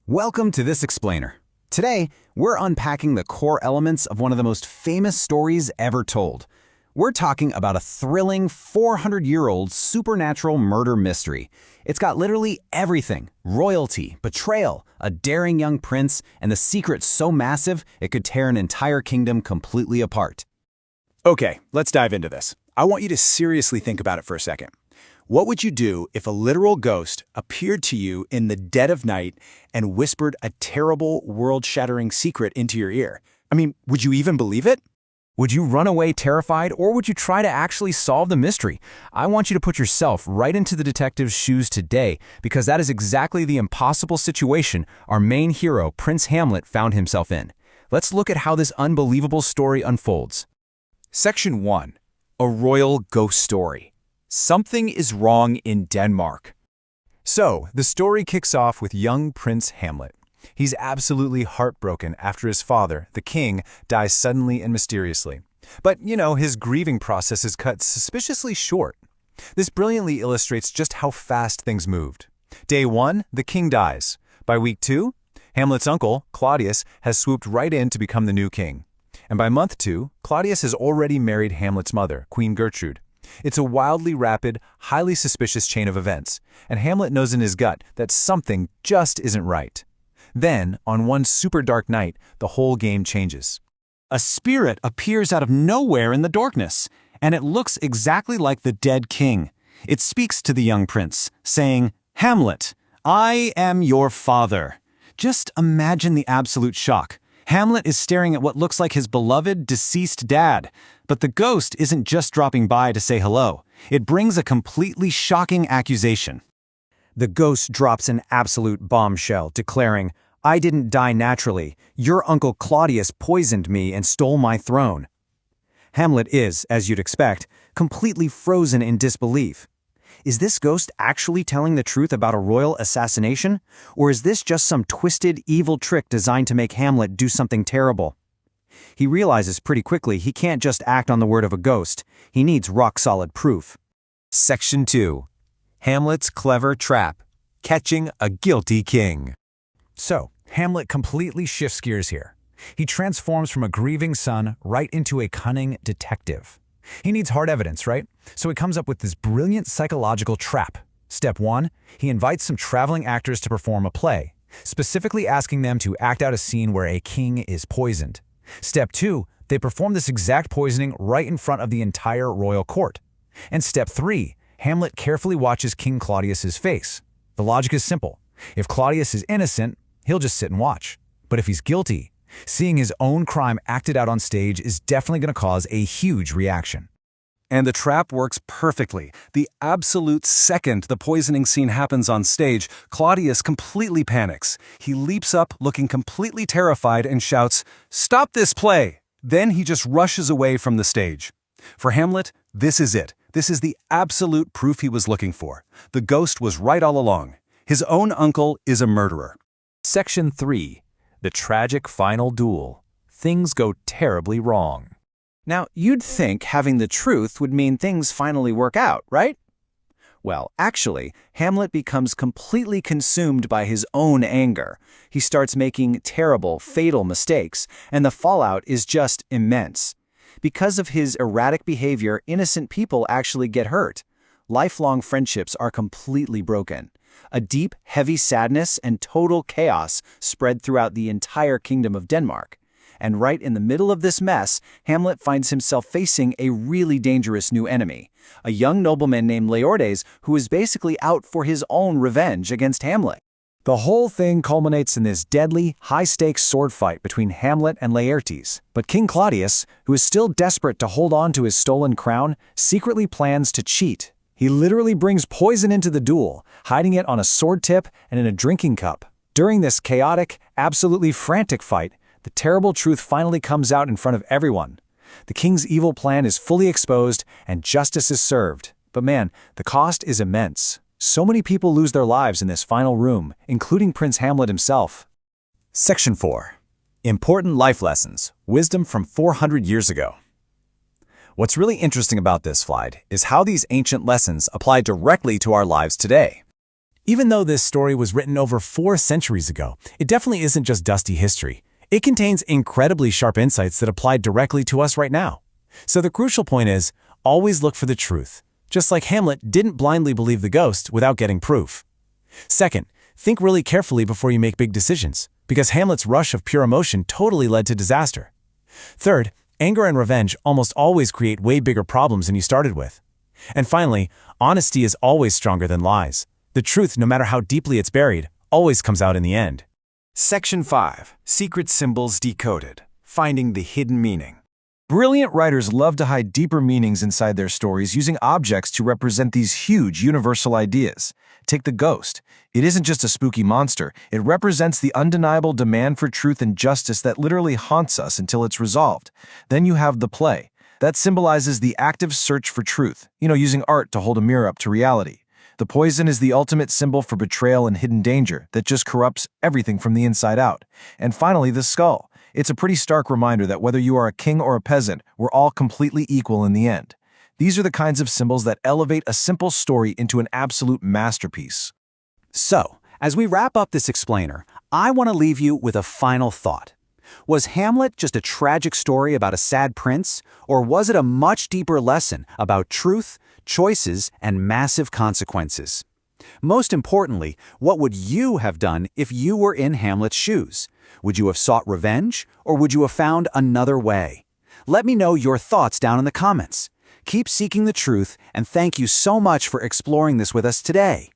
Welcome to This Explainer. Today, we're unpacking the core elements of one of the most famous stories ever told. We're talking about a thrilling 400-year-old supernatural murder mystery. It's got literally everything: royalty, betrayal, a daring young prince, and the secret so massive it could tear an entire kingdom completely apart. Okay, let's dive into this. I want you to seriously think about it for a second. What would you do if a literal ghost appeared to you in the dead of night and whispered a terrible, world-shattering secret into your ear? I mean, would you even believe it? Would you run away terrified, or would you try to actually solve the mystery? I want you to put yourself right into the detective's shoes today, because that is exactly the impossible situation our main hero, Prince Hamlet, found himself in. Let's look at how this unbelievable story unfolds. Section 1. A royal ghost story. Something is wrong in Denmark. So, the story kicks off with young Prince Hamlet. He's absolutely heartbroken after his father, the king, dies suddenly and mysteriously. But, his grieving process is cut suspiciously short. This brilliantly illustrates just how fast things moved. Day 1, the king dies. By week 2, Hamlet's uncle, Claudius, has swooped right in to become the new king. And by month 2, Claudius has already married Hamlet's mother, Queen Gertrude. It's a wildly rapid, highly suspicious chain of events, and Hamlet knows in his gut that something just isn't right. Then, on one super dark night, the whole game changes. A spirit appears out of nowhere in the darkness, and it looks exactly like the dead king. It speaks to the young prince, saying, "Hamlet, I am your father." Just imagine the absolute shock. Hamlet is staring at what looks like his beloved, deceased dad. But the ghost isn't just dropping by to say hello. It brings a completely shocking accusation. The ghost drops an absolute bombshell, declaring, "I didn't die naturally. Your uncle Claudius poisoned me and stole my throne." Hamlet is, as you'd expect, completely frozen in disbelief. Is this ghost actually telling the truth about a royal assassination? Or is this just some twisted, evil trick designed to make Hamlet do something terrible? He realizes pretty quickly he can't just act on the word of a ghost. He needs rock-solid proof. Section 2. Hamlet's clever trap. Catching a guilty king. So, Hamlet completely shifts gears here. He transforms from a grieving son right into a cunning detective. He needs hard evidence, right? So he comes up with this brilliant psychological trap. Step 1, he invites some traveling actors to perform a play, specifically asking them to act out a scene where a king is poisoned. Step 2, they perform this exact poisoning right in front of the entire royal court. And Step 3, Hamlet carefully watches King Claudius's face. The logic is simple. If Claudius is innocent, he'll just sit and watch. But if he's guilty, seeing his own crime acted out on stage is definitely going to cause a huge reaction. And the trap works perfectly. The absolute second the poisoning scene happens on stage, Claudius completely panics. He leaps up, looking completely terrified, and shouts, "Stop this play!" Then he just rushes away from the stage. For Hamlet, this is it. This is the absolute proof he was looking for. The ghost was right all along. His own uncle is a murderer. Section 3. The tragic final duel. Things go terribly wrong. Now, you'd think having the truth would mean things finally work out, right? Well, actually, Hamlet becomes completely consumed by his own anger. He starts making terrible, fatal mistakes, and the fallout is just immense. Because of his erratic behavior, innocent people actually get hurt. Lifelong friendships are completely broken. A deep, heavy sadness and total chaos spread throughout the entire kingdom of Denmark. And right in the middle of this mess, Hamlet finds himself facing a really dangerous new enemy, a young nobleman named Laertes who is basically out for his own revenge against Hamlet. The whole thing culminates in this deadly, high-stakes sword fight between Hamlet and Laertes. But King Claudius, who is still desperate to hold on to his stolen crown, secretly plans to cheat. He literally brings poison into the duel, hiding it on a sword tip and in a drinking cup. During this chaotic, absolutely frantic fight, the terrible truth finally comes out in front of everyone. The king's evil plan is fully exposed and justice is served. But man, the cost is immense. So many people lose their lives in this final room, including Prince Hamlet himself. Section 4. Important life lessons. Wisdom from 400 years ago. What's really interesting about this slide is how these ancient lessons apply directly to our lives today. Even though this story was written over 4 centuries ago, it definitely isn't just dusty history. It contains incredibly sharp insights that apply directly to us right now. So the crucial point is, always look for the truth. Just like Hamlet didn't blindly believe the ghost without getting proof. Second, think really carefully before you make big decisions, because Hamlet's rush of pure emotion totally led to disaster. Third, anger and revenge almost always create way bigger problems than you started with. And finally, honesty is always stronger than lies. The truth, no matter how deeply it's buried, always comes out in the end. Section 5. Secret Symbols Decoded. Finding the Hidden Meaning. Brilliant writers love to hide deeper meanings inside their stories using objects to represent these huge universal ideas. Take the ghost. It isn't just a spooky monster. It represents the undeniable demand for truth and justice that literally haunts us until it's resolved. Then you have the play. That symbolizes the active search for truth, using art to hold a mirror up to reality. The poison is the ultimate symbol for betrayal and hidden danger that just corrupts everything from the inside out. And finally, the skull. It's a pretty stark reminder that whether you are a king or a peasant, we're all completely equal in the end. These are the kinds of symbols that elevate a simple story into an absolute masterpiece. So, as we wrap up this explainer, I want to leave you with a final thought. Was Hamlet just a tragic story about a sad prince, or was it a much deeper lesson about truth, choices, and massive consequences? Most importantly, what would you have done if you were in Hamlet's shoes? Would you have sought revenge, or would you have found another way? Let me know your thoughts down in the comments. Keep seeking the truth, and thank you so much for exploring this with us today.